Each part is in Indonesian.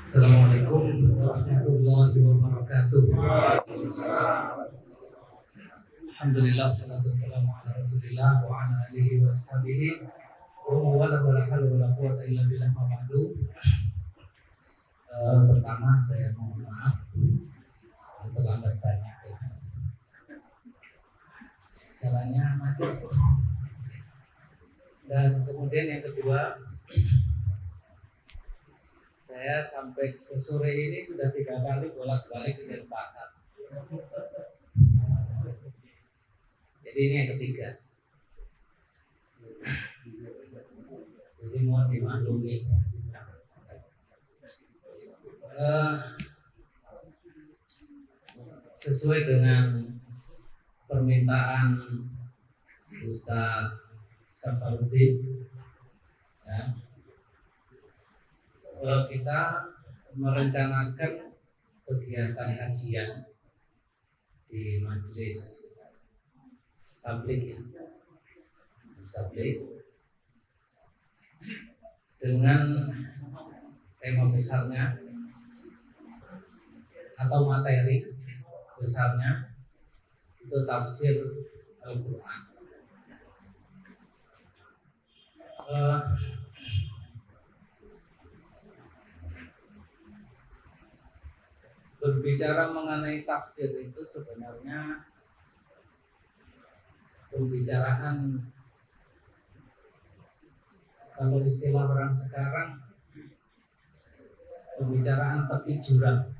Assalamualaikum warahmatullahi wabarakatuh. Alhamdulillah, salatu wassalamu ala rasulillah wa ala alihi wa ashabihi wa la hawla wa la quwwata illa billah ma ba'du. Pertama saya mohon maaf terlambat banyak ya. Jalannya macet. Dan kemudian yang kedua, saya sampai sore ini sudah 3 kali bolak-balik ke Denpasar. Jadi ini yang ketiga. Jadi mohon dimaklumi. Sesuai dengan permintaan Ustaz Safarudin, ya, kita merencanakan kegiatan kajian di majelis tabligh, ya, tabligh dengan tema besarnya atau materi besarnya itu tafsir Al-Quran. Berbicara mengenai tafsir itu sebenarnya pembicaraan, kalau istilah orang sekarang, pembicaraan tepi jurang.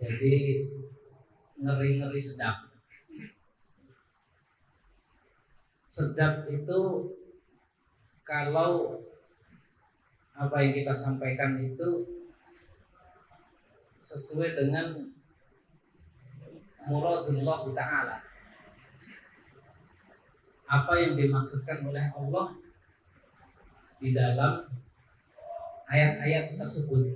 Jadi ngeri-ngeri sedap. Sedap itu kalau apa yang kita sampaikan itu sesuai dengan muradullah ta'ala, apa yang dimaksudkan oleh Allah di dalam ayat-ayat tersebut.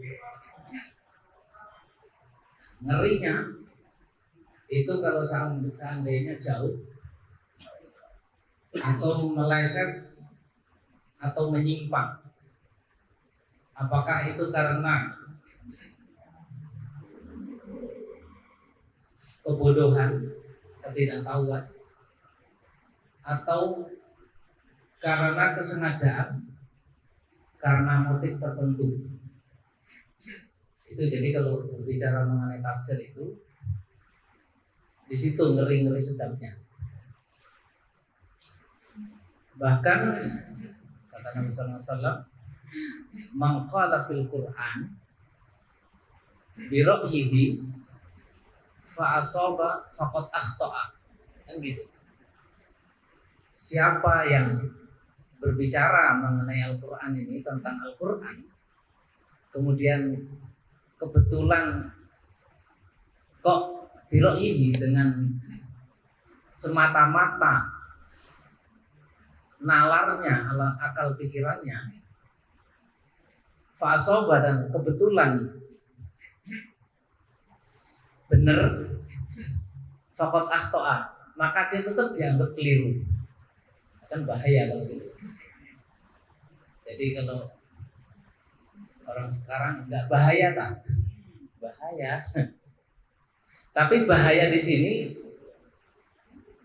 Ngerinya itu kalau seandainya jauh atau meleset atau menyimpang. Apakah itu karena kebodohan, ketidaktahuan, atau karena kesengajaan, karena motif tertentu. Itu jadi kalau berbicara mengenai tafsir itu, di situ ngeri-ngeri sedapnya. Bahkan kata Nabi sallallahu alaihi wasallam, "Man qala fil Qur'an bi ra'yihi fa asaba faqad akhta'a." Kan gitu. Siapa yang berbicara mengenai Al-Qur'an ini, tentang Al-Qur'an, kemudian kebetulan kok bi ra'yihi, dengan semata-mata nalarnya, akal pikirannya, fa'asoba, dan kebetulan benar, faqad akhta'a, maka dia tetap dianggap keliru. Kan bahaya kalau gitu. Jadi kalau orang sekarang enggak bahaya tak? Bahaya. Tapi bahaya di sini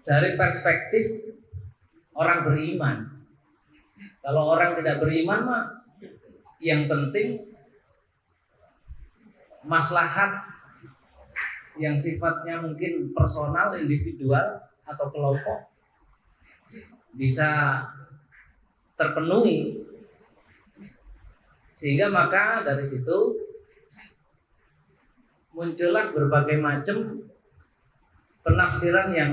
dari perspektif orang beriman. Kalau orang tidak beriman mah yang penting maslahat yang sifatnya mungkin personal, individual atau kelompok bisa terpenuhi. Sehingga maka dari situ muncullah berbagai macam penafsiran yang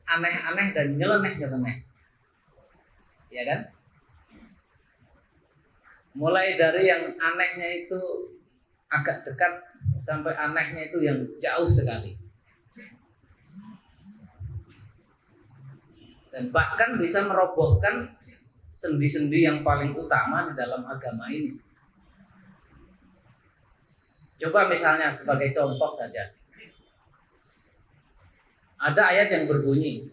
aneh-aneh dan nyeleneh-nyeleneh. Ya kan? Mulai dari yang anehnya itu agak dekat sampai anehnya itu yang jauh sekali. Dan bahkan bisa merobohkan sendi-sendi yang paling utama di dalam agama ini. Coba misalnya sebagai contoh saja. Ada ayat yang berbunyi,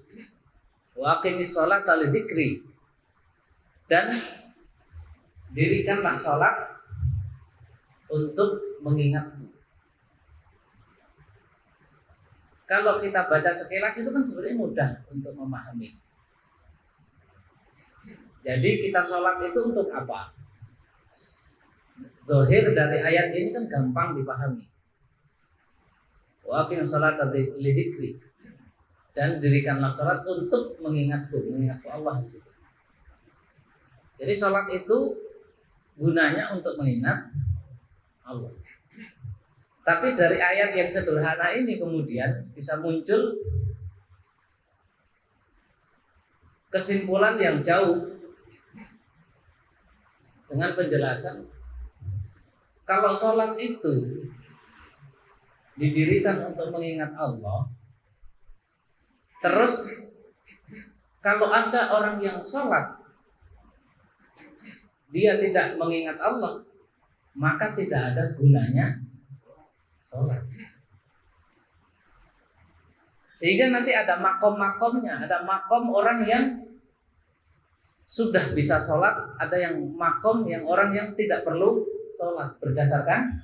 wa aqimis sholata lidzikri, dan dirikanlah sholat untuk mengingatmu. Kalau kita baca sekilas itu kan sebenarnya mudah untuk memahami. Jadi kita sholat itu untuk apa? Zahir dari ayat ini kan gampang dipahami. Wa aqimus sholata lidzikri, dan dirikanlah sholat untuk mengingatku Allah di situ. Jadi sholat itu gunanya untuk mengingat Allah. Tapi dari ayat yang sederhana ini kemudian bisa muncul kesimpulan yang jauh dengan penjelasan kalau sholat itu didirikan untuk mengingat Allah. Terus kalau ada orang yang sholat dia tidak mengingat Allah, maka tidak ada gunanya sholat. Sehingga nanti ada makom-makomnya. Ada makom orang yang sudah bisa sholat, ada yang makom yang orang yang tidak perlu sholat berdasarkan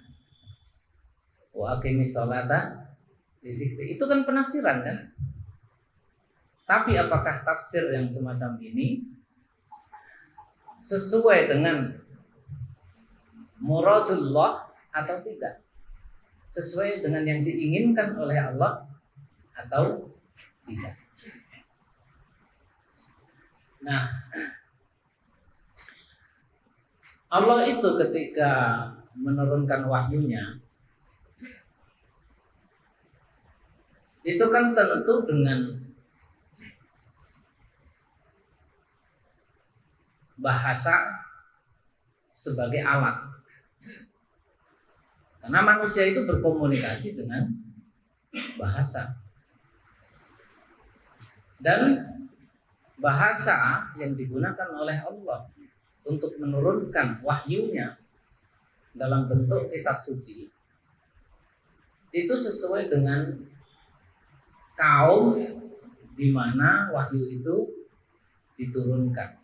wa aqimis sholata lidzikri. Itu kan penafsiran kan. Tapi apakah tafsir yang semacam ini sesuai dengan muradullah atau tidak? Sesuai dengan yang diinginkan oleh Allah atau tidak? Nah, Allah itu ketika menurunkan wahyunya itu kan tentu dengan bahasa sebagai alat. Karena manusia itu berkomunikasi dengan bahasa. Dan bahasa yang digunakan oleh Allah untuk menurunkan wahyunya dalam bentuk kitab suci itu sesuai dengan kaum di mana wahyu itu diturunkan.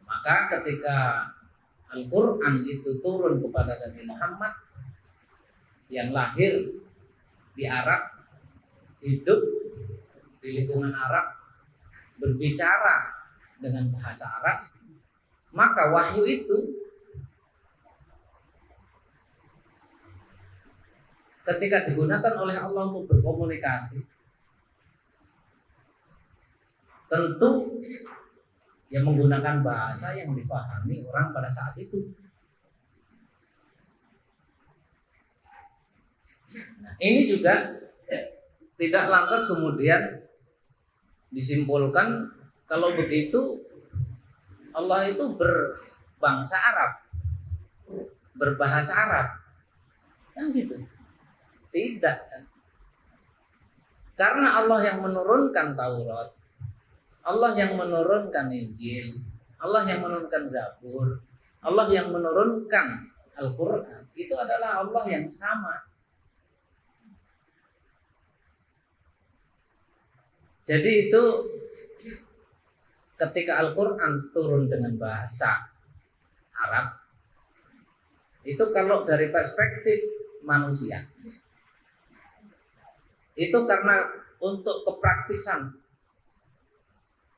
Maka ketika Al-Quran itu turun kepada Nabi Muhammad yang lahir di Arab, hidup di lingkungan Arab, berbicara dengan bahasa Arab, maka wahyu itu ketika digunakan oleh Allah untuk berkomunikasi, tentu yang menggunakan bahasa yang dipahami orang pada saat itu. Nah, ini juga tidak lantas kemudian disimpulkan kalau begitu Allah itu berbangsa Arab, berbahasa Arab, kan gitu? Tidak. Karena Allah yang menurunkan Taurat, Allah yang menurunkan Injil, Allah yang menurunkan Zabur, Allah yang menurunkan Al-Quran, itu adalah Allah yang sama. Jadi itu ketika Al-Quran turun dengan bahasa Arab, itu kalau dari perspektif manusia, itu karena untuk kepraktisan.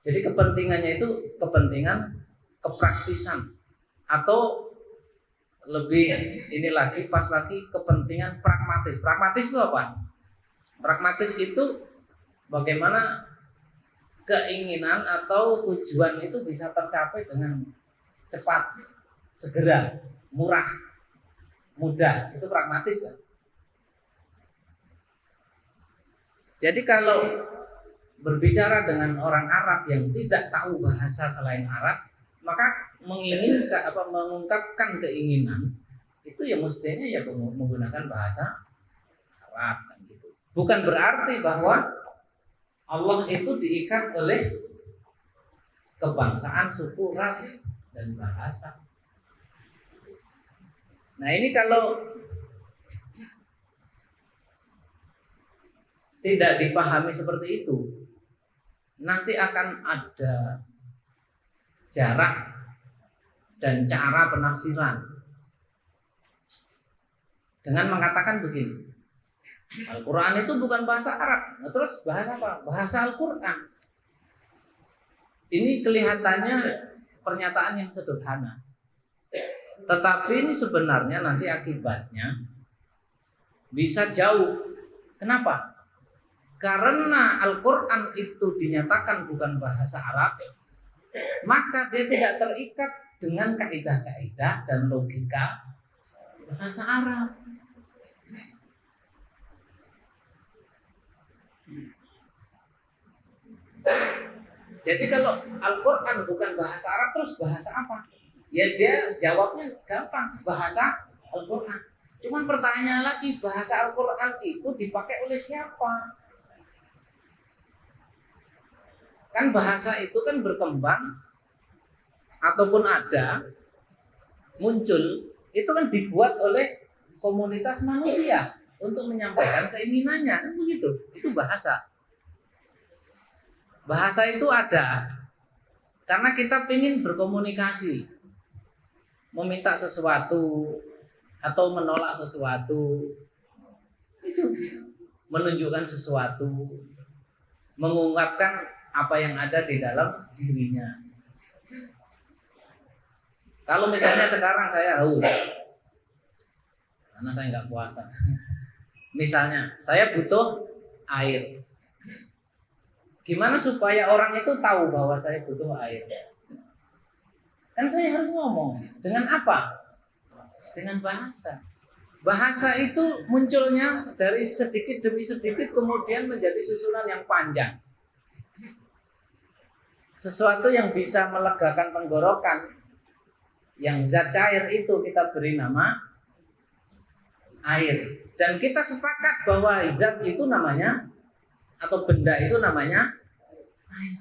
Jadi kepentingannya itu kepentingan kepraktisan, atau lebih ini lagi pas lagi kepentingan pragmatis. Pragmatis itu apa? Pragmatis itu bagaimana keinginan atau tujuan itu bisa tercapai dengan cepat, segera, murah, mudah. Itu pragmatis kan? Jadi kalau berbicara dengan orang Arab yang tidak tahu bahasa selain Arab, maka menginginkan mengungkapkan keinginan itu ya mestinya ya menggunakan bahasa Arab kan gitu. Bukan berarti bahwa Allah itu diikat oleh kebangsaan, suku, ras, dan bahasa. Nah, ini kalau tidak dipahami seperti itu, nanti akan ada jarak dan cara penafsiran dengan mengatakan begini, Al-Quran itu bukan bahasa Arab. Nah, terus bahasa apa? Bahasa Al-Quran. Ini kelihatannya pernyataan yang sederhana, tetapi ini sebenarnya nanti akibatnya bisa jauh. Kenapa? Karena Al-Quran itu dinyatakan bukan bahasa Arab, maka dia tidak terikat dengan kaidah-kaidah dan logika bahasa Arab. Jadi kalau Al-Quran bukan bahasa Arab, terus bahasa apa? Ya dia jawabnya gampang, bahasa Al-Quran. Cuman pertanyaan lagi, bahasa Al-Quran itu dipakai oleh siapa? Kan bahasa itu kan berkembang ataupun ada, muncul, itu kan dibuat oleh komunitas manusia untuk menyampaikan keinginannya, kan begitu. Itu bahasa. Bahasa itu ada karena kita ingin berkomunikasi, meminta sesuatu atau menolak sesuatu, itu menunjukkan sesuatu, mengungkapkan apa yang ada di dalam dirinya. Kalau misalnya sekarang saya haus, karena saya nggak puasa. Misalnya saya butuh air. Gimana supaya orang itu tahu bahwa saya butuh air? Kan saya harus ngomong. Dengan apa? Dengan bahasa. Bahasa itu munculnya dari sedikit demi sedikit kemudian menjadi susunan yang panjang. Sesuatu yang bisa melegakan tenggorokan, yang zat cair itu kita beri nama air. Dan kita sepakat bahwa zat itu namanya, atau benda itu namanya air.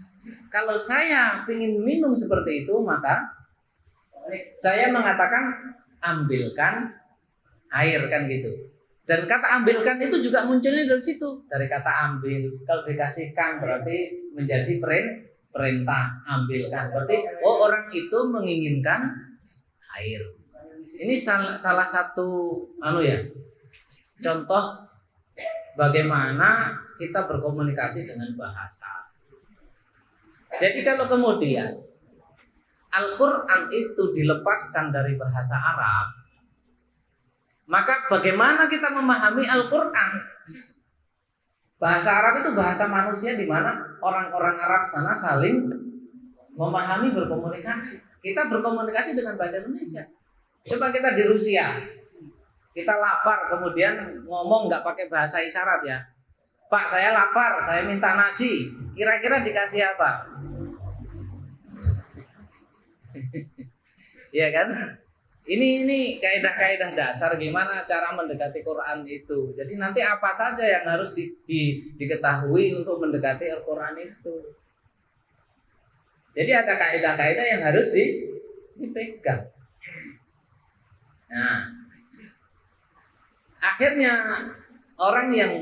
Kalau saya ingin minum seperti itu, maka saya mengatakan ambilkan air, kan gitu. Dan kata ambilkan itu juga munculnya dari situ, dari kata ambil. Kalau dikasihkan berarti menjadi perintah, ambilkan. Berarti orang itu menginginkan air. Ini salah satu contoh bagaimana kita berkomunikasi dengan bahasa. Jadi kalau kemudian Al-Quran itu dilepaskan dari bahasa Arab, maka bagaimana kita memahami Al-Quran? Bahasa Arab itu bahasa manusia, di mana orang-orang Arab sana saling memahami, berkomunikasi. Kita berkomunikasi dengan bahasa Indonesia. Coba kita di Rusia, kita lapar, kemudian ngomong nggak pakai bahasa isyarat ya. Pak, saya lapar, saya minta nasi. Kira-kira dikasih apa? Iya kan? Ini kaidah-kaidah dasar gimana cara mendekati Quran itu. Jadi nanti apa saja yang harus diketahui untuk mendekati Al-Quran itu. Jadi ada kaidah-kaidah yang harus dipegang. Nah, akhirnya orang yang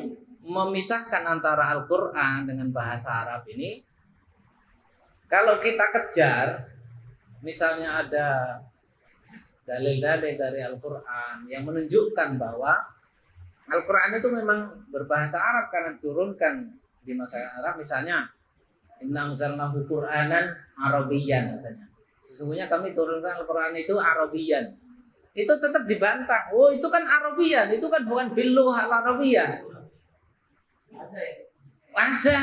memisahkan antara Al-Quran dengan bahasa Arab ini, kalau kita kejar, misalnya ada dalil-dalil dari Al-Quran yang menunjukkan bahwa Al-Quran itu memang berbahasa Arab karena diturunkan di masa Arab. Misalnya, Inna anzalnahu Qur'anan Arabiyyan, misalnya. Sesungguhnya kami turunkan Al-Quran itu Arabiyyan. Itu tetap dibantah. Oh, itu kan Arabiyyan, itu kan bukan bil-lughah al-Arabiyyah. Ada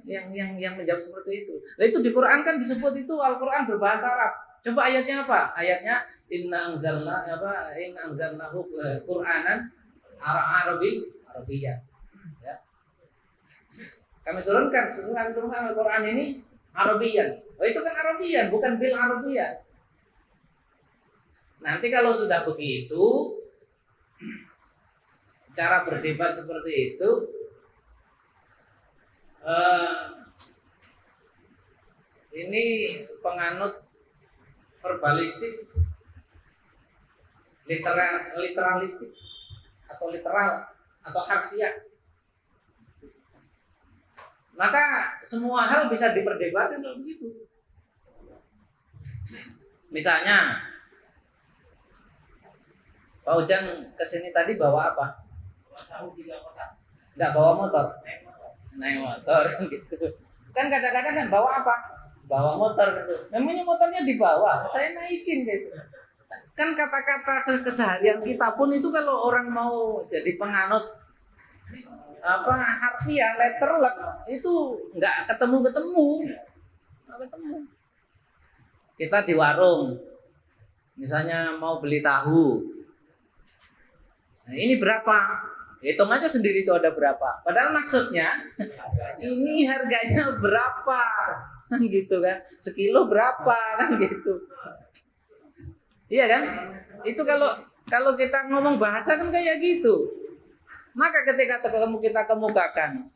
yang menjawab seperti itu. Nah, itu di Quran kan disebut itu Al-Quran berbahasa Arab. Coba ayatnya apa? Ayatnya Inna anzalnahu Qur'anan Arabiyyan. Ya. Kami turunkan Al-Quran ini Arabiyyan. Oh, itu kan Arabiyyan, bukan bil Arabiyyah. Nanti kalau sudah begitu, cara berdebat seperti itu, ini penganut verbalistik, literalistik, atau literal, atau harfiah. Maka semua hal bisa diperdebatkan kalau begitu. Misalnya Pak Ujang kesini tadi bawa apa? Nggak bawa motor. Naik motor gitu. Kan kadang-kadang kan bawa apa? Bawa motor gitu. Memangnya motornya dibawa, saya naikin gitu. Kan kata-kata keseharian kita pun itu kalau orang mau jadi penganut apa harfiah letterlek itu nggak ketemu. Kita di warung, misalnya mau beli tahu, nah, ini berapa? Hitung aja sendiri itu ada berapa. Padahal maksudnya ini harganya berapa, gitu kan? Sekilo berapa kan gitu? Iya kan? Itu kalau kita ngomong bahasa kan kayak gitu. Maka ketika kita kemukakan,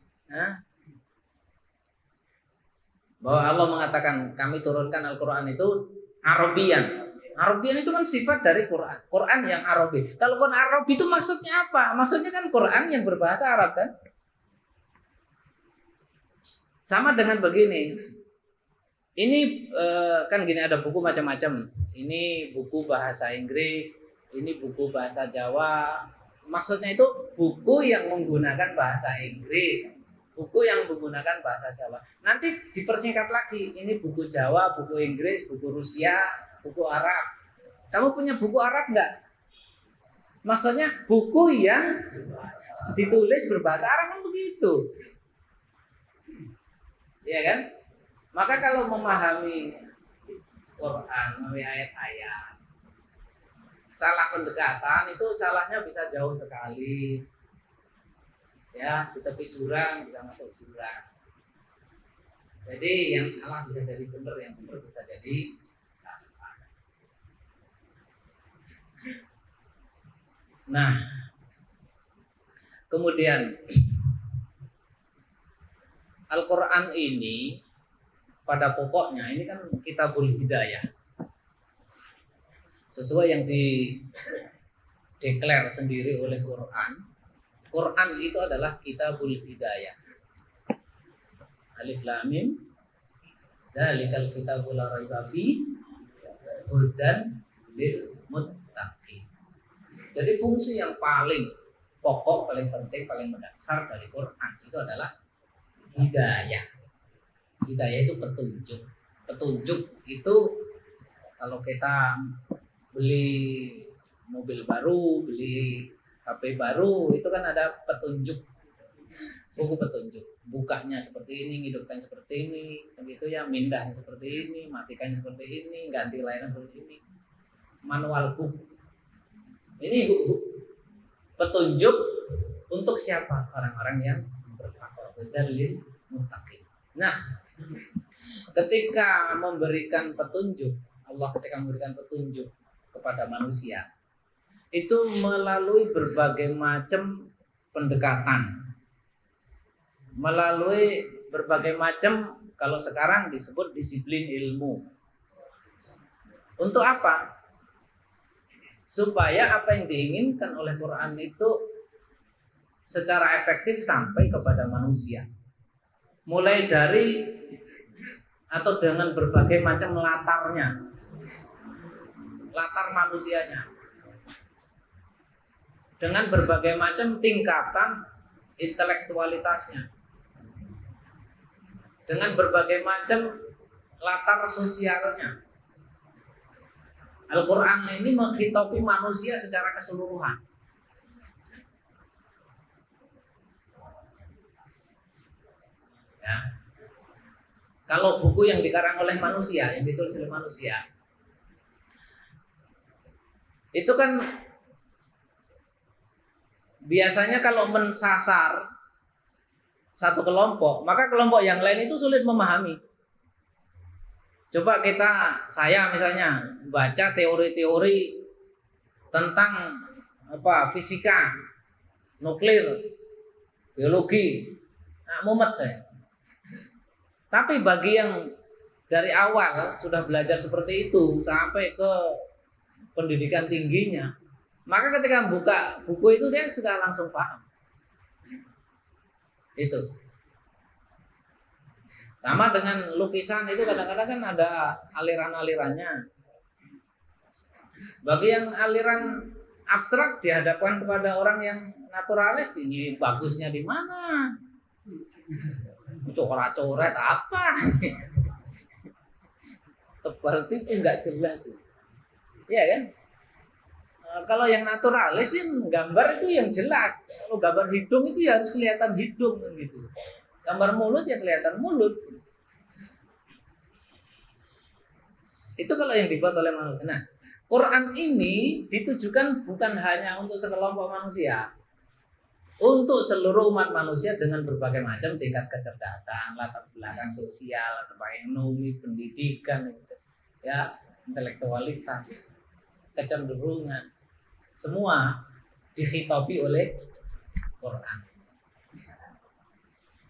bahwa Allah mengatakan kami turunkan Al-Quran itu Arabian. Arabian itu kan sifat dari Quran. Quran yang Arabi. Kalau Quran Arabi itu maksudnya apa? Maksudnya kan Quran yang berbahasa Arab kan? Sama dengan begini. Ini kan gini ada buku macam-macam. Ini buku bahasa Inggris, ini buku bahasa Jawa. Maksudnya itu buku yang menggunakan bahasa Inggris, buku yang menggunakan bahasa Jawa. Nanti dipersingkat lagi. Ini buku Jawa, buku Inggris, buku Rusia, buku Arab. Kamu punya buku Arab nggak? Maksudnya buku yang ditulis berbahasa Arab kan begitu. Iya kan? Maka kalau memahami Quran, memahami ayat-ayat, salah pendekatan itu salahnya bisa jauh sekali. Ya, di tepi jurang bisa masuk jurang. Jadi yang salah bisa jadi benar, yang benar bisa jadi salah. Nah, kemudian Al-Quran ini pada pokoknya ini kan kitabul hidayah. Sesuai yang dideklar sendiri oleh Quran. Quran itu adalah kitabul hidayah. Alif Lam Mim. Dzalikal kitabul la raiba fi hudan lil muttaqin. Jadi fungsi yang paling pokok, paling penting, paling mendasar dari Quran itu adalah hidayah. Hidayah itu petunjuk. Petunjuk itu kalau kita beli mobil baru, beli HP baru, itu kan ada petunjuk, buku petunjuk. Bukanya seperti ini, hidupkan seperti ini, begitu ya, mindahnya seperti ini, matikan seperti ini, ganti layanan seperti ini. Manual book. Ini petunjuk untuk siapa? Orang-orang yang bertakwa. Dalil muttaqin. Nah, ketika memberikan petunjuk, Allah ketika memberikan petunjuk kepada manusia itu melalui berbagai macam pendekatan, melalui berbagai macam, kalau sekarang disebut disiplin ilmu. Untuk apa? Supaya apa yang diinginkan oleh Quran itu secara efektif sampai kepada manusia. Mulai dari atau dengan berbagai macam latarnya, latar manusianya, dengan berbagai macam tingkatan intelektualitasnya, dengan berbagai macam latar sosialnya. Al-Quran ini menghitopi manusia secara keseluruhan. Ya. Kalau buku yang dikarang oleh manusia, yang ditulis oleh manusia, itu kan biasanya kalau mensasar satu kelompok, maka kelompok yang lain itu sulit memahami. Coba saya misalnya baca teori-teori tentang fisika, nuklir, biologi, mumet saya. Tapi bagi yang dari awal sudah belajar seperti itu sampai ke pendidikan tingginya, maka ketika buka buku itu dia sudah langsung paham. Itu. Sama dengan lukisan itu kadang-kadang kan ada aliran-alirannya. Bagi yang aliran abstrak dihadapkan kepada orang yang naturalis, ini bagusnya di mana? Coret-coret apa? Tebal itu nggak jelas. Iya kan? Kalau yang naturalis gambar itu yang jelas. Kalau gambar hidung itu ya harus kelihatan hidung gitu. Gambar mulut ya kelihatan mulut. Itu kalau yang dibuat oleh manusia. Nah, Quran ini ditujukan bukan hanya untuk sekelompok manusia, untuk seluruh umat manusia dengan berbagai macam tingkat kecerdasan, latar belakang sosial, latar belakang ekonomi, pendidikan, ya, intelektualitas, kecenderungan, semua dikhitabi oleh Quran.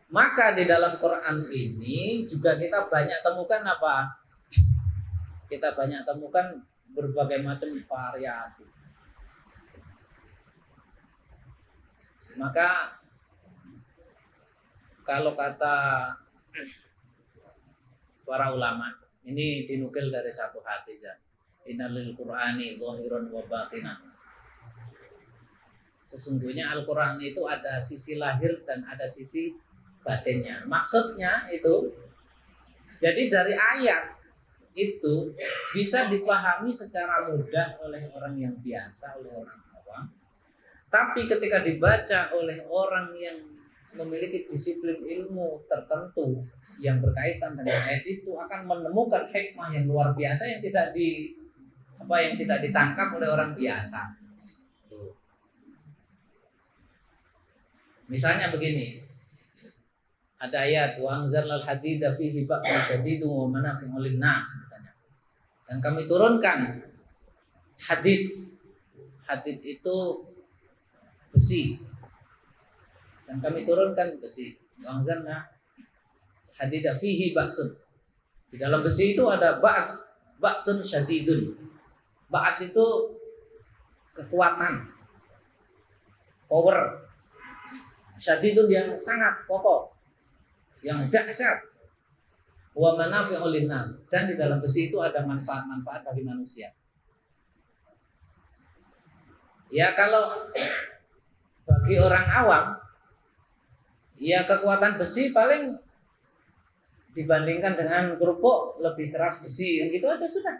Maka di dalam Quran ini juga kita banyak temukan apa? Kita banyak temukan berbagai macam variasi. Maka kalau kata para ulama, ini dinukil dari satu hadis ya. Innalil Qur'ani zahirun wa batinan. Sesungguhnya Al-Qur'an itu ada sisi lahir dan ada sisi batinnya. Maksudnya itu, jadi dari ayat itu bisa dipahami secara mudah oleh orang yang biasa, oleh orang awam. Tapi ketika dibaca oleh orang yang memiliki disiplin ilmu tertentu yang berkaitan dengan ayat itu akan menemukan hikmah yang luar biasa yang tidak ditangkap oleh orang biasa. Tuh. Misalnya begini, ada ayat wa anzalnal hadida fihi ba'sun syadidun wa manafi'u lin-nas misalnya. Dan kami turunkan hadid. Hadid itu besi. Dan kami turunkan besi. Wa anzalna hadida fihi ba'sun. Di dalam besi itu ada ba'sun syadidun. Ba's itu kekuatan, power. Syadidun yang sangat kokoh, yang dahsyat. Wa manafi'u lin-nas, dan di dalam besi itu ada manfaat-manfaat bagi manusia. Ya kalau bagi orang awam, ya kekuatan besi paling dibandingkan dengan kerupuk lebih keras besi, yang gitu aja sudah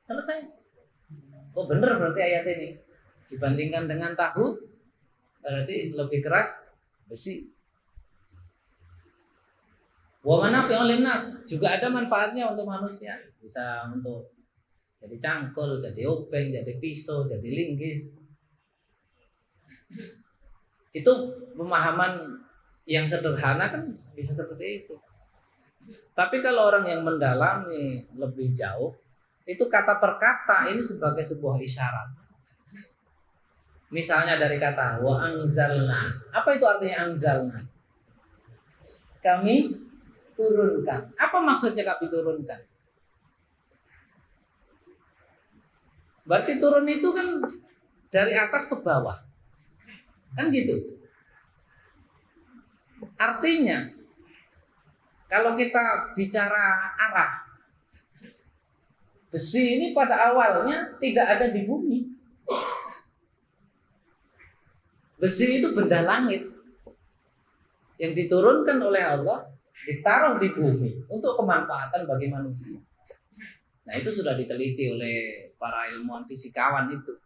selesai. Oh bener berarti ayat ini dibandingkan dengan tahu berarti lebih keras besi. Wa manafi'u lin-nas, juga ada manfaatnya untuk manusia. Bisa untuk jadi cangkul, jadi obeng, jadi pisau, jadi linggis. Itu pemahaman yang sederhana kan bisa seperti itu. Tapi kalau orang yang mendalami lebih jauh, itu kata per kata ini sebagai sebuah isyarat. Misalnya dari kata wa anzalna. Apa itu artinya anzalna? Kami turunkan. Apa maksudnya kami turunkan? Berarti turun itu kan dari atas ke bawah. Kan gitu. Artinya kalau kita bicara arah, besi ini pada awalnya tidak ada di bumi. Besi itu benda langit yang diturunkan oleh Allah, ditaruh di bumi untuk kemanfaatan bagi manusia. Nah itu sudah diteliti oleh para ilmuwan fisikawan itu.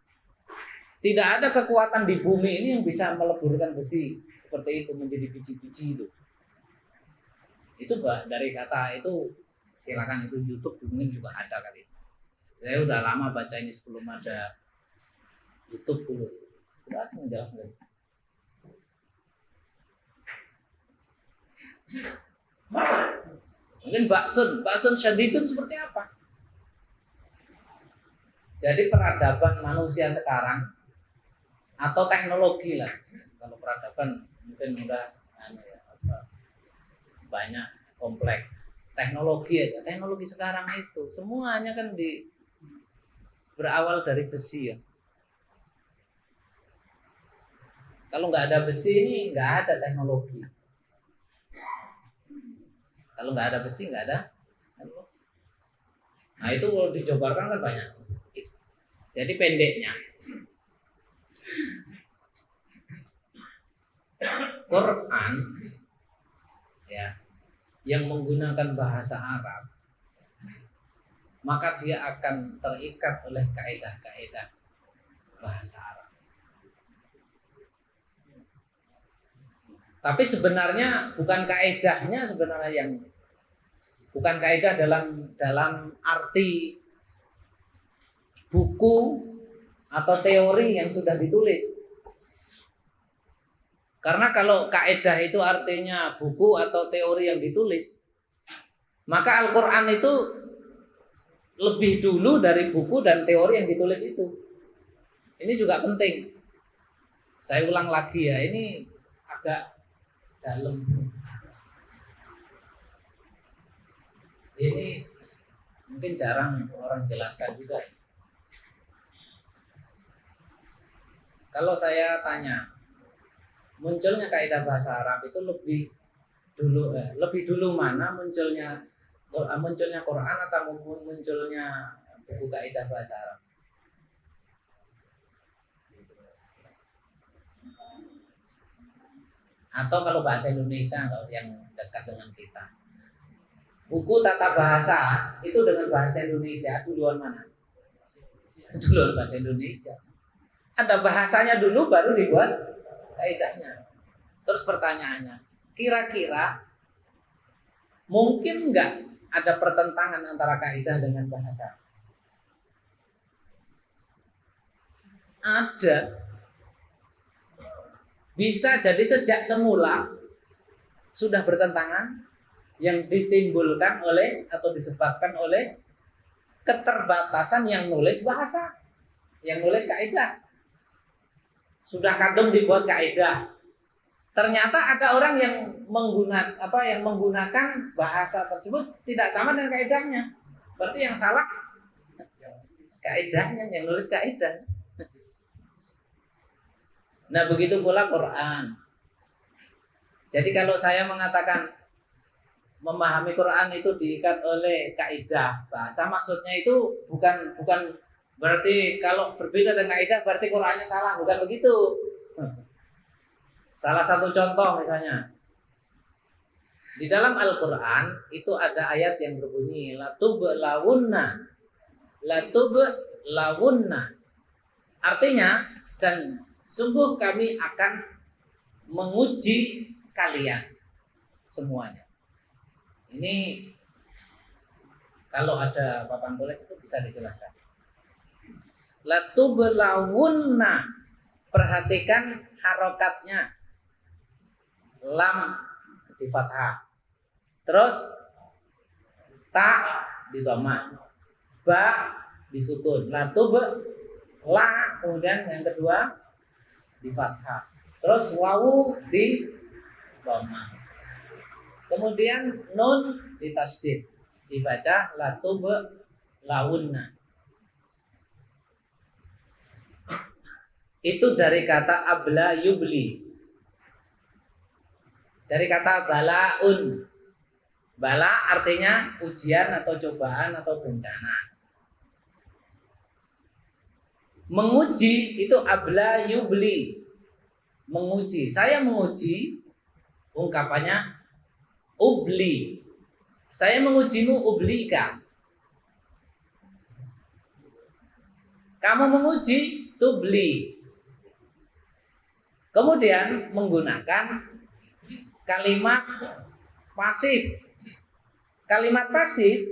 Tidak ada kekuatan di bumi ini yang bisa meleburkan besi seperti itu menjadi biji-biji itu. Itu dari kata itu, silakan itu YouTube mungkin juga ada kali. Saya udah lama baca ini sebelum ada YouTube dulu. Udah menjelaskan. Mungkin baksun syadidun seperti apa? Jadi peradaban manusia sekarang atau teknologi lah. Kalau peradaban mungkin udah banyak kompleks. Teknologi sekarang itu semuanya kan berawal dari besi ya. Kalau nggak ada besi ini nggak ada teknologi. Kalau nggak ada besi nggak ada. Nah itu kalau dijabarkan kan banyak. Jadi pendeknya, Quran ya yang menggunakan bahasa Arab, maka dia akan terikat oleh kaidah-kaidah bahasa Arab. Tapi sebenarnya bukan kaidahnya bukan kaidah dalam arti buku atau teori yang sudah ditulis. Karena kalau kaidah itu artinya buku atau teori yang ditulis, maka Al-Quran itu lebih dulu dari buku dan teori yang ditulis itu. Ini juga penting. Saya ulang lagi ya, ini agak dalam. Ini mungkin jarang orang jelaskan juga. Kalau saya tanya, munculnya kaidah bahasa Arab itu lebih dulu mana munculnya Quran atau munculnya buku kaidah bahasa Arab? Atau kalau bahasa Indonesia yang dekat dengan kita, buku tata bahasa itu dengan bahasa Indonesia duluan mana? Duluan bahasa Indonesia. Ada bahasanya dulu baru dibuat kaidahnya. Terus pertanyaannya, kira-kira mungkin nggak ada pertentangan antara kaidah dengan bahasa? Ada. Bisa jadi sejak semula sudah bertentangan yang ditimbulkan oleh atau disebabkan oleh keterbatasan yang nulis bahasa, yang nulis kaidah. Sudah kadung dibuat kaidah. Ternyata ada orang yang menggunakan bahasa tersebut tidak sama dengan kaidahnya. Berarti yang salah kaidahnya, yang nulis kaidah. Nah begitu pula Quran. Jadi kalau saya mengatakan memahami Quran itu diikat oleh kaidah bahasa, maksudnya itu bukan berarti kalau berbeda dengan kaidah berarti Qurannya salah, bukan begitu. Salah satu contoh misalnya, di dalam Al-Quran itu ada ayat yang berbunyi latublawunna. Artinya, dan sungguh kami akan menguji kalian semuanya. Ini kalau ada papan tulis itu bisa dijelaskan. Latublawunna, perhatikan harokatnya. Lam di fathah, terus ta di dhamma, ba disukun, la, kemudian yang kedua di fathah, terus wawu di dhamma, kemudian nun di tasdid, dibaca lawunna. Itu dari kata abla yubli, dari kata balaun. Bala artinya ujian atau cobaan atau bencana. Menguji itu abla yubli, menguji. Saya menguji, ungkapannya ubli. Saya mengujimu, ublika. Kamu menguji, tubli. Kemudian menggunakan kalimat pasif. Kalimat pasif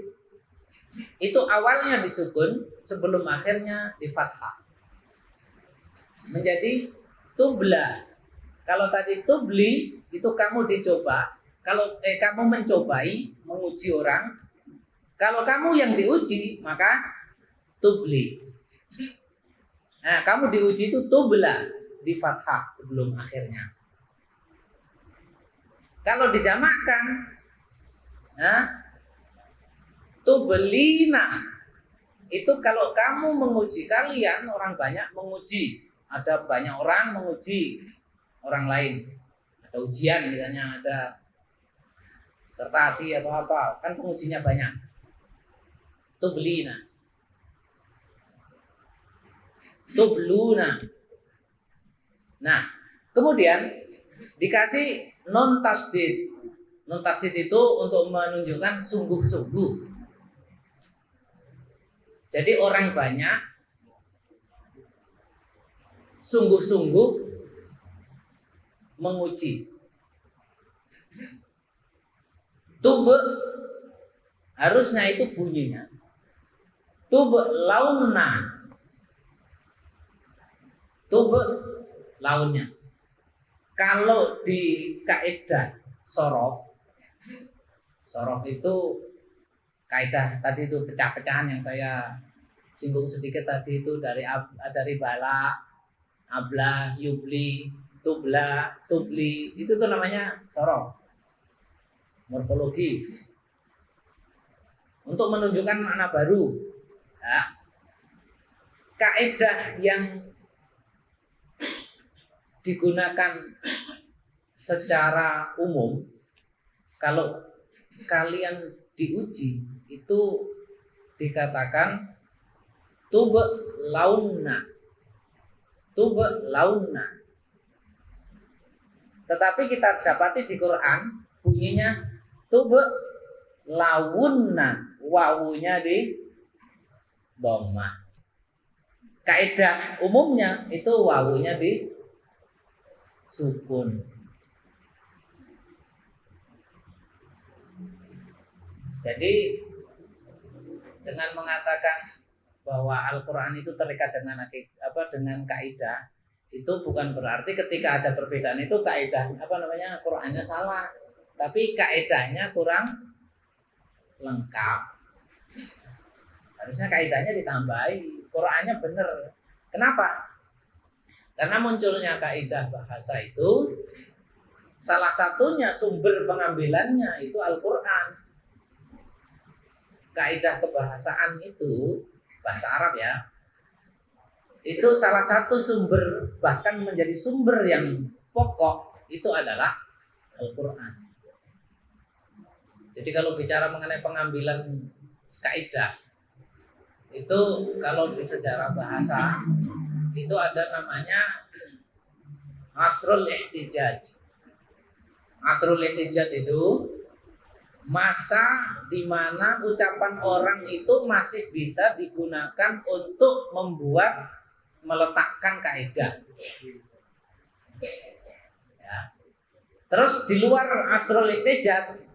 itu awalnya disukun, sebelum akhirnya di fathah. Menjadi tubla. Kalau tadi tubli itu kamu dicoba. Kalau kamu mencobai, menguji orang. Kalau kamu yang diuji, maka tubli. Nah, kamu diuji itu tubla di fathah sebelum akhirnya. Kalau dijamakkan, tublina, itu kalau kamu menguji, kalian orang banyak menguji, ada banyak orang menguji orang lain, ada ujian misalnya, ada disertasi atau apa, kan pengujinya banyak. Tublina, tubluna. Nah, kemudian dikasih non tasdid. Non tasdid itu untuk menunjukkan sungguh-sungguh. Jadi orang banyak sungguh-sungguh menguji. Tube harusnya itu bunyinya tube launa, tube launnya. Kalau di kaidah sorof itu kaidah tadi itu pecah-pecahan yang saya singgung sedikit tadi itu dari bala, abla, yubli, tubla, tubli, itu tuh namanya sorof, morfologi, untuk menunjukkan makna baru. Ya. Kaidah yang digunakan secara umum kalau kalian diuji itu dikatakan tube launa, tube launa. Tetapi kita dapati di Quran bunyinya tube lawunna, wawunya di dhammah. Kaidah umumnya itu wawunya di sukun. Jadi dengan mengatakan bahwa Al-Quran itu terikat dengan kaidah, itu bukan berarti ketika ada perbedaan itu kaidah Qurannya salah, tapi kaidahnya kurang lengkap. Harusnya kaidahnya ditambahi, Qurannya benar. Kenapa? Karena munculnya kaidah bahasa itu salah satunya sumber pengambilannya itu Al-Quran. Kaidah kebahasaan itu bahasa Arab ya, itu salah satu sumber, bahkan menjadi sumber yang pokok itu adalah Al-Quran. Jadi kalau bicara mengenai pengambilan kaidah itu, kalau di sejarah bahasa itu ada namanya asrul ihtijaj. Asrul ihtijaj itu masa di mana ucapan orang itu masih bisa digunakan untuk meletakkan kaidah. Ya. Terus di luar asrul ihtijaj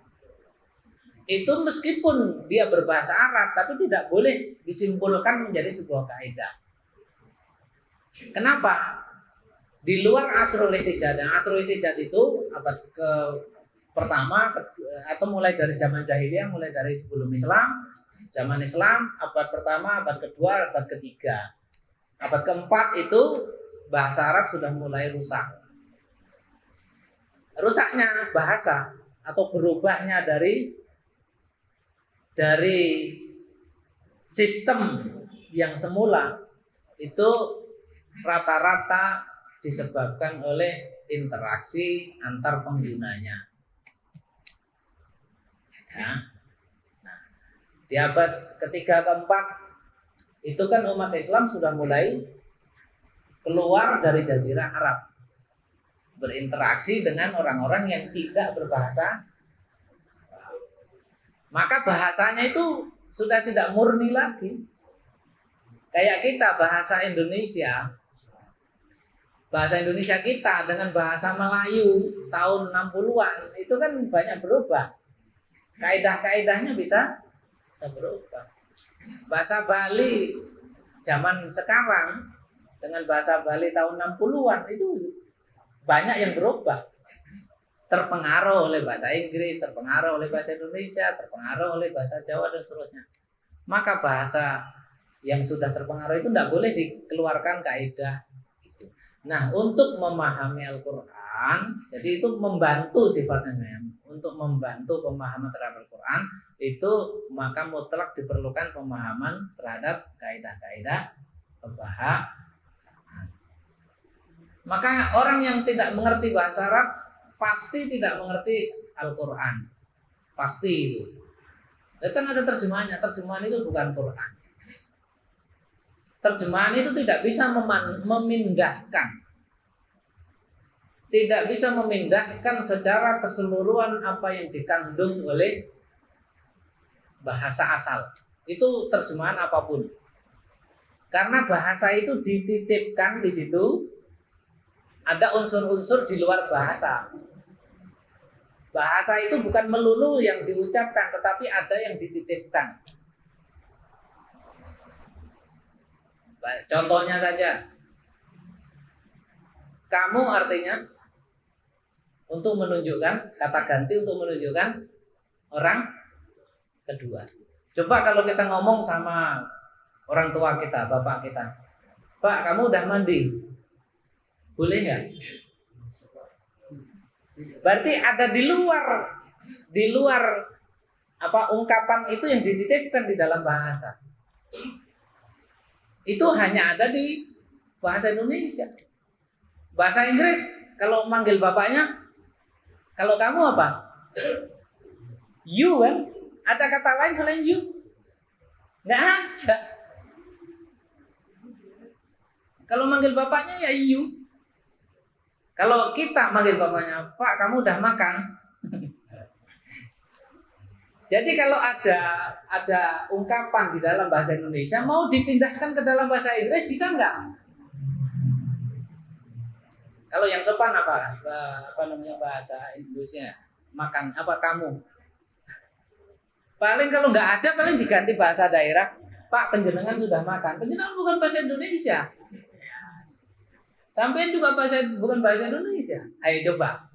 itu meskipun dia berbahasa Arab tapi tidak boleh disimpulkan menjadi sebuah kaidah. Kenapa? Di luar asrul ihtijaj. Asrul ihtijaj itu abad ke pertama atau mulai dari zaman jahiliyah, mulai dari sebelum Islam, zaman Islam, abad pertama, abad kedua, abad ketiga. Abad keempat itu bahasa Arab sudah mulai rusak. Rusaknya bahasa atau berubahnya dari sistem yang semula itu rata-rata disebabkan oleh interaksi antar penggunanya. Ya. Nah, di abad ketiga keempat itu kan umat Islam sudah mulai keluar dari Jazirah Arab, berinteraksi dengan orang-orang yang tidak berbahasa, maka bahasanya itu sudah tidak murni lagi. Kayak kita bahasa Indonesia kita dengan bahasa Melayu tahun 60-an itu kan banyak berubah. Kaidah-kaidahnya bisa berubah. Bahasa Bali zaman sekarang dengan bahasa Bali tahun 60-an itu banyak yang berubah. Terpengaruh oleh bahasa Inggris, terpengaruh oleh bahasa Indonesia, terpengaruh oleh bahasa Jawa dan seterusnya. Maka bahasa yang sudah terpengaruh itu tidak boleh dikeluarkan kaidah. Nah, untuk memahami Al-Quran, jadi itu membantu sifatnya. Untuk membantu pemahaman terhadap Al-Quran, itu maka mutlak diperlukan pemahaman terhadap kaidah-kaidah kebahasaan. Maka orang yang tidak mengerti bahasa Arab pasti tidak mengerti Al-Quran. pasti itu. Dan kan ada terjemahannya. Terjemahan itu bukan Quran. Terjemahan itu tidak bisa memindahkan, tidak bisa memindahkan secara keseluruhan apa yang dikandung oleh bahasa asal. Itu terjemahan apapun. Karena bahasa itu dititipkan di situ, ada unsur-unsur di luar bahasa. Bahasa itu bukan melulu yang diucapkan, tetapi ada yang dititipkan. Contohnya saja, kamu artinya untuk menunjukkan, kata ganti untuk menunjukkan orang kedua. Coba kalau kita ngomong sama orang tua kita, bapak kita, Pak, kamu udah mandi, boleh nggak? Berarti ada di luar apa ungkapan itu yang dititipkan di dalam bahasa. Itu hanya ada di bahasa Indonesia. Bahasa Inggris kalau manggil bapaknya, kalau kamu apa? You kan? Ada kata lain selain you? Nggak ada. Kalau manggil bapaknya ya you. Kalau kita manggil bapaknya, Pak, kamu udah makan? Jadi kalau ada ungkapan di dalam bahasa Indonesia mau dipindahkan ke dalam bahasa Inggris bisa nggak? Kalau yang sopan apa namanya bahasa Inggrisnya? Makan apa kamu? Paling kalau nggak ada paling diganti bahasa daerah. Pak, penjenengan sudah makan. Penjenengan bukan bahasa Indonesia. Sampai juga bukan bahasa Indonesia. Ayo coba.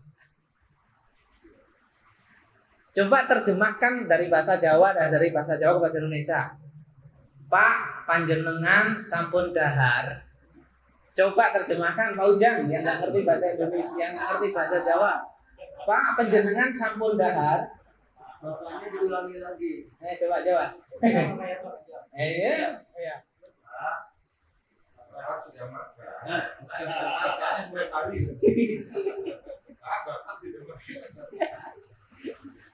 Coba terjemahkan dari bahasa Jawa dan dari bahasa Jawa ke bahasa Indonesia. Pak, panjenengan sampun dahar. Coba terjemahkan Pak Ujang yang nggak ngerti bahasa Indonesia, yang nggak ngerti bahasa Jawa. Pak, panjenengan sampun dahar. Bapaknya diulangi lagi. Coba. Iya.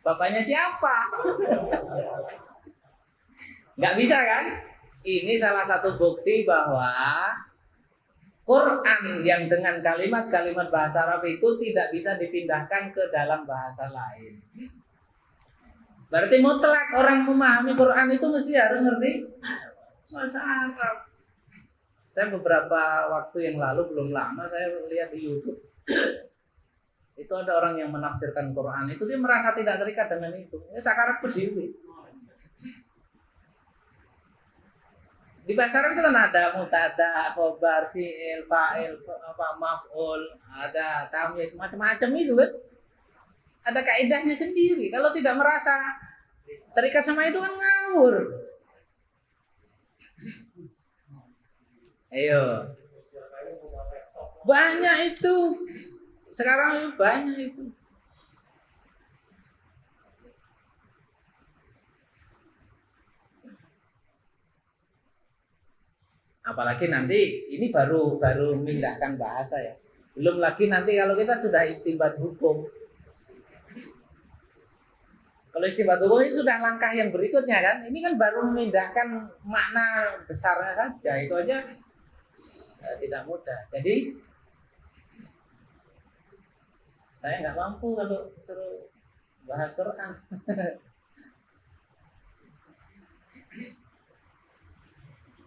Bapaknya siapa? Nggak bisa kan? Ini salah satu bukti bahwa Quran yang dengan kalimat-kalimat bahasa Arab itu tidak bisa dipindahkan ke dalam bahasa lain. Berarti mutlak orang memahami Quran itu mesti harus ngerti bahasa Arab. Saya beberapa waktu yang lalu, belum lama, saya lihat di YouTube. Itu ada orang yang menafsirkan Quran itu, dia merasa tidak terikat dengan itu. Ya sakarat berdiri. Di bahasa Arab itu kan ada mutada, khobar, fi'il, fa'il, maf'ul, ada tamyiz, macam-macam itu kan. Ada kaidahnya sendiri. Kalau tidak merasa terikat sama itu kan ngawur. Ayo. Banyak itu. Sekarang banyak itu. Apalagi nanti ini baru memindahkan bahasa ya. Belum lagi nanti kalau kita sudah istinbat hukum. Kalau istinbat hukum ini sudah langkah yang berikutnya kan. Ini kan baru memindahkan makna besarnya saja. Itu aja tidak mudah. Jadi saya nggak mampu kalau suruh bahas Quran.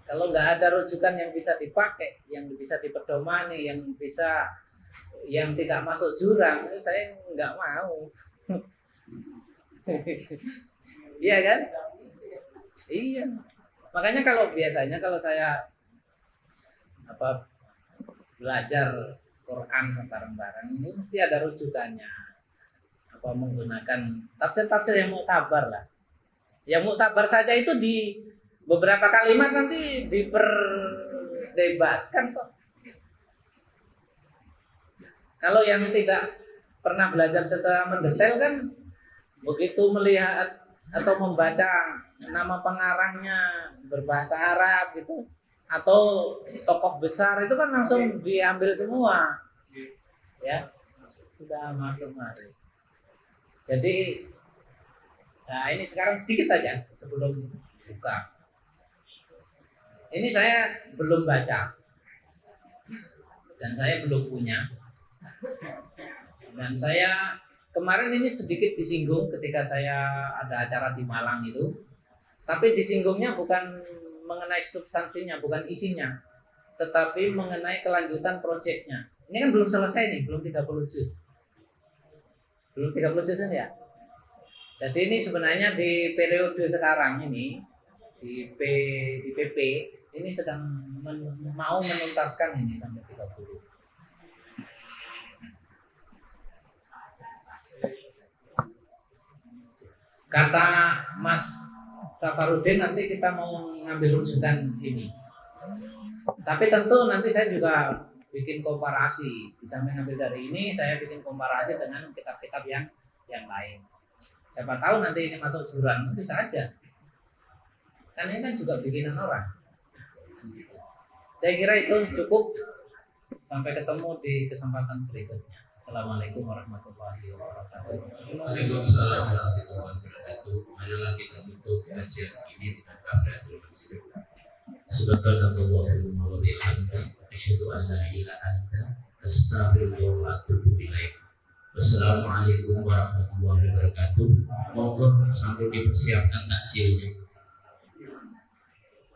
Kalau nggak ada rujukan yang bisa dipakai, yang bisa dipedomani, yang tidak masuk jurang, saya nggak mau. Iya kan? Iya. Makanya biasanya kalau saya belajar Quran bareng-bareng, ini mesti ada rujukannya. Menggunakan tafsir-tafsir yang muktabar lah. Yang muktabar saja itu di beberapa kalimat nanti diperdebatkan kok. Kalau yang tidak pernah belajar secara mendetail kan begitu melihat atau membaca nama pengarangnya berbahasa Arab gitu atau tokoh besar itu kan langsung diambil semua. Ya. Sudah masuk mari. Jadi Nah ini sekarang sedikit aja sebelum buka. Ini saya belum baca dan saya belum punya. Dan saya kemarin ini sedikit disinggung ketika saya ada acara di Malang itu. Tapi disinggungnya bukan mengenai substansinya, bukan isinya, tetapi mengenai kelanjutan proyeknya. Ini kan belum selesai nih, belum 30 juz. Belum 30 juz kan ya? Jadi ini sebenarnya di periode sekarang ini di PP ini sedang mau menuntaskan ini sampai 30. Kata Mas Safarudin nanti kita mau ngambil rujukan ini. Tapi tentu nanti saya juga bikin komparasi. Di samping ngambil dari ini, saya bikin komparasi dengan kitab-kitab yang lain. Siapa tahu nanti ini masuk jurang, bisa aja. Kan ini kan juga bikinan orang. Saya kira itu cukup. Sampai ketemu di kesempatan berikutnya. Assalamualaikum warahmatullahi wabarakatuh. Waalaikumsalam warahmatullahi wabarakatuh. Marilah kita tutup kajian ini dengan kafaratul majid. Subhanallahumma wa bihamdihi, asyhadu an la ilaha anta, astaghfiruka wa atubu ilaik. Wassalamualaikum warahmatullahi wabarakatuh. Monggo sambil dipersiapkan takjilnya.